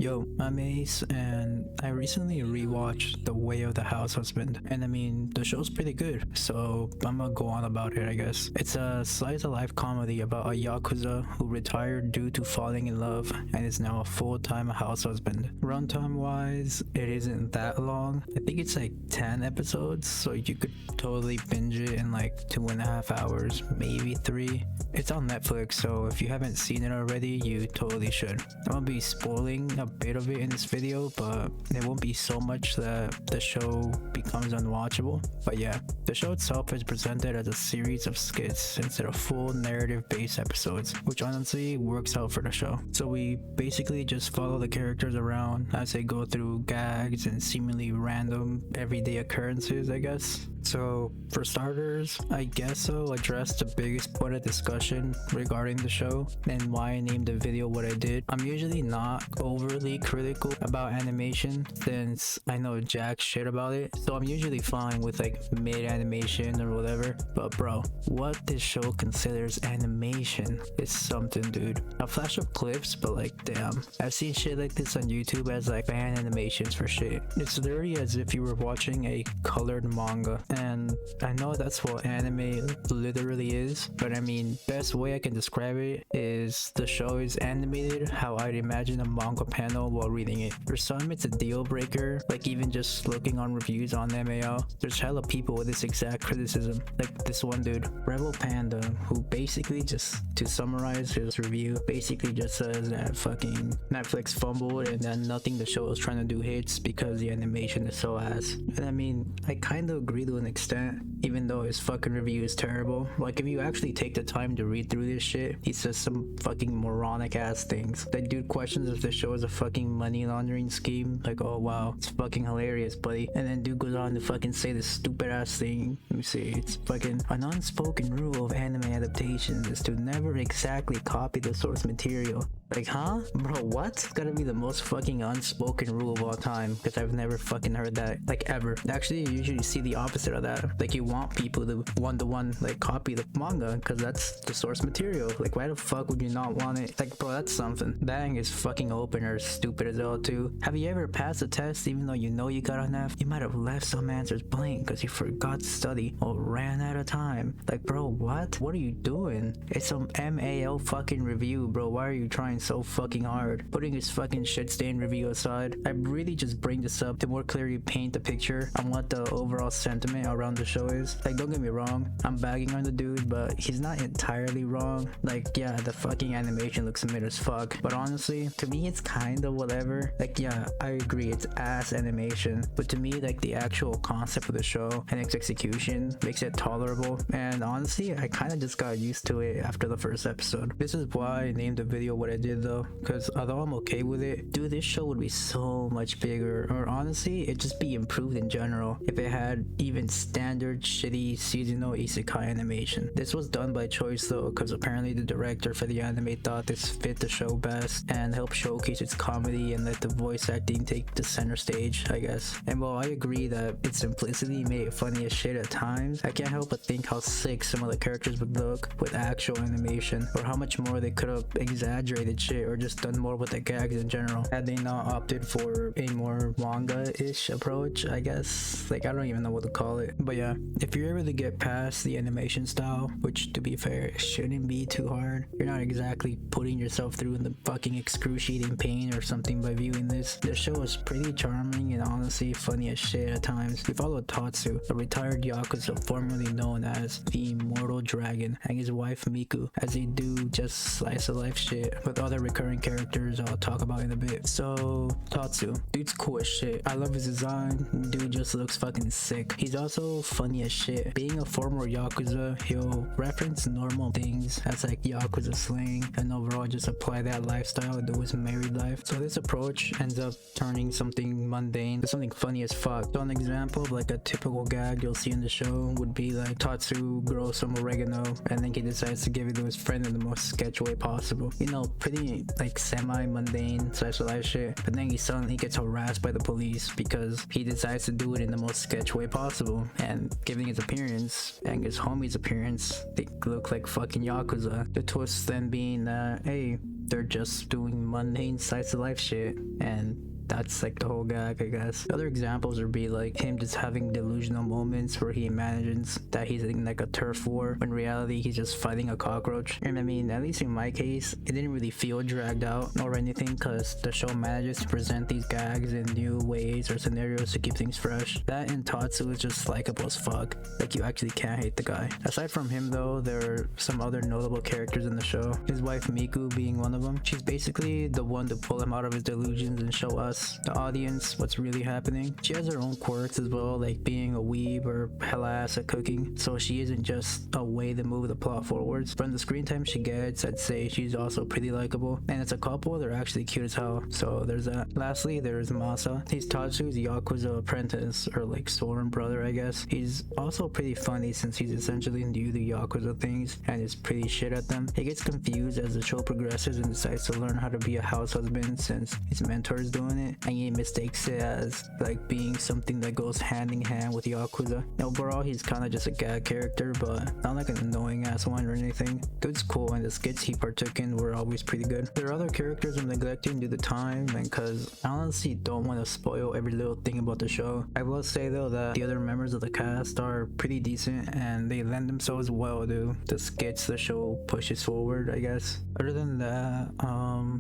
Yo, I'm Ace, and I recently rewatched The Way of the House Husband, and I mean, the show's pretty good, so I'm gonna go on about it, I guess. It's a slice-of-life comedy about a Yakuza who retired due to falling in love and is now a full-time house husband. Runtime-wise, it isn't that long. I think it's like 10 episodes, so you could totally binge it in like 2.5 hours, maybe 3. It's on Netflix, so if you haven't seen it already, you totally should. I'm gonna be spoiling a bit of it in this video, but it won't be so much that the show becomes unwatchable. But yeah, the show itself is presented as a series of skits instead of full narrative-based episodes, which honestly works out for the show. So we basically just follow the characters around as they go through gags and seemingly random everyday occurrences, I guess. So for starters, I guess I'll address the biggest point of discussion regarding the show and why I named the video what I did. I'm usually not overly critical about animation since I know jack shit about it, so I'm usually fine with like mid animation or whatever. But bro, what this show considers animation is something, dude. I'll flash up clips, but like damn, I've seen shit like this on YouTube as like fan animations for shit. It's literally as if you were watching a colored manga. And I know that's what anime literally is, but I mean, best way I can describe it is the show is animated how I'd imagine a manga panel while reading it. For some, it's a deal breaker, like even just looking on reviews on MAO, there's hella people with this exact criticism. Like this one dude, Rebel Panda, who basically just, to summarize his review, basically just says that fucking Netflix fumbled and that nothing the show is trying to do hits because the animation is so ass. And I mean, I kind of agree to an extent, even though his fucking review is terrible. Like if you actually take the time to read through this shit, he says some fucking moronic ass things. That dude questions if the show is a fucking money laundering scheme, like oh wow, it's fucking hilarious buddy, and then dude goes on to fucking say this stupid ass thing. Let me see, it's fucking an unspoken rule of anime adaptations is to never exactly copy the source material. Like huh? Bro, what? It's gotta be the most fucking unspoken rule of all time, because I've never fucking heard that, like ever. Actually, you usually see the opposite of that. Like you want people to one-to-one like copy the manga because that's the source material. Like why the fuck would you not want it? Like bro, that's something. Dang, his fucking opener is stupid as hell too. Have you ever passed a test even though you know you got an F? You might have left some answers blank because you forgot to study or ran out of time. Like bro, what are you doing? It's some MAO fucking review, bro. Why are you trying so fucking hard? Putting his fucking shit stain review aside, I really just bring this up to more clearly paint the picture on what the overall sentiment around the show is. Like don't get me wrong, I'm bagging on the dude, but he's not entirely wrong. Like yeah, the fucking animation looks mid as fuck, but honestly to me it's kind of whatever. Like yeah, I agree it's ass animation, but to me like the actual concept of the show and its execution makes it tolerable, and honestly I kind of just got used to it after the first episode. This is why I named the video what I did though, because although I'm okay with it, dude, this show would be so much bigger, or honestly it'd just be improved in general if it had even standard shitty seasonal isekai animation. This was done by choice though, because apparently the director for the anime thought this fit the show best and helped showcase its comedy and let the voice acting take the center stage, I guess. And while I agree that its simplicity made it funny as shit at times, I can't help but think how sick some of the characters would look with actual animation, or how much more they could have exaggerated shit or just done more with the gags in general had they not opted for a more manga-ish approach, I guess. Like I don't even know what to call it. But yeah, if you're able to get past the animation style, which to be fair shouldn't be too hard, you're not exactly putting yourself through the fucking excruciating pain or something by viewing this. The show is pretty charming and honestly funny as shit at times. We follow Tatsu, a retired Yakuza formerly known as the Immortal Dragon, and his wife Miku, as they do just slice of life shit with other recurring characters I'll talk about in a bit. So Tatsu, dude's cool as shit. I love his design. Dude just looks fucking sick. He's also funny as shit. Being a former Yakuza, he'll reference normal things as like Yakuza slang and overall just apply that lifestyle to his married life. So this approach ends up turning something mundane to something funny as fuck. So an example of like a typical gag you'll see in the show would be like Tatsu grows some oregano and then he decides to give it to his friend in the most sketch way possible. You know, pretty like semi-mundane special life shit. But then he suddenly gets harassed by the police because he decides to do it in the most sketch way possible, and giving his appearance and his homie's appearance, they look like fucking Yakuza. The twist then being that, hey, they're just doing mundane slice of life shit, and that's like the whole gag, I guess. Other examples would be like him just having delusional moments where he imagines that he's in like a turf war when in reality he's just fighting a cockroach. And I mean, at least in my case, it didn't really feel dragged out or anything because the show manages to present these gags in new ways or scenarios to keep things fresh. That and Tatsu is just likable as fuck. Like, you actually can't hate the guy. Aside from him though, there are some other notable characters in the show. His wife Miku being one of them. She's basically the one to pull him out of his delusions and show us, the audience, what's really happening. She has her own quirks as well, like being a weeb or hella ass at cooking, so she isn't just a way to move the plot forwards. From the screen time she gets, I'd say she's also pretty likable, and as a couple they're actually cute as hell, so there's that. Lastly, there's Masa. He's Tatsu's Yakuza apprentice, or like sworn brother, I guess. He's also pretty funny since he's essentially new to Yakuza things and is pretty shit at them. He gets confused as the show progresses and decides to learn how to be a house husband since his mentor is doing it, and he mistakes it as like being something that goes hand in hand with Yakuza. Overall, he's kind of just a gag character, but not like an annoying ass one or anything. Dude's cool, and the skits he partook in were always pretty good. There are other characters I'm neglecting due to time and because I honestly don't want to spoil every little thing about the show. I will say though that the other members of the cast are pretty decent and they lend themselves well to the skits the show pushes forward, I guess. Other than that,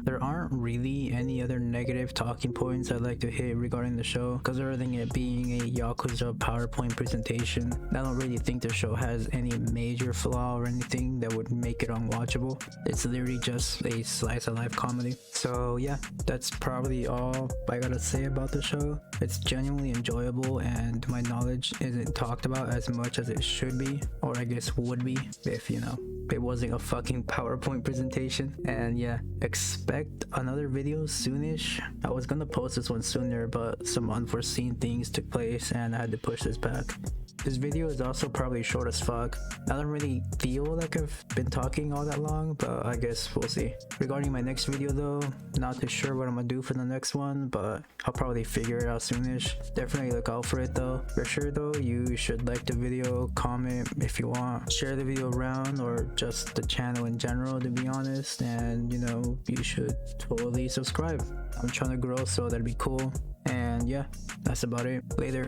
there aren't really any other negative talking points I'd like to hit regarding the show, because other than it being a Yakuza PowerPoint presentation, I don't really think the show has any major flaw or anything that would make it unwatchable. It's literally just a slice of life comedy. So yeah, that's probably all I gotta say about the show. It's genuinely enjoyable and my knowledge isn't talked about as much as it should be, or I guess would be if, you know, it wasn't a fucking PowerPoint presentation. And yeah, expect another video soonish. I was gonna post this one sooner, but some unforeseen things took place and I had to push this back. This video is also probably short as fuck. I don't really feel like I've been talking all that long, but I guess we'll see. Regarding my next video though, not too sure what I'm gonna do for the next one, but I'll probably figure it out soonish. Definitely look out for it though. For sure though, you should like the video, comment if you want, share the video around, or just the channel in general to be honest, and you know, you should totally subscribe. I'm trying to grow, so that'd be cool. And yeah, that's about it. Later.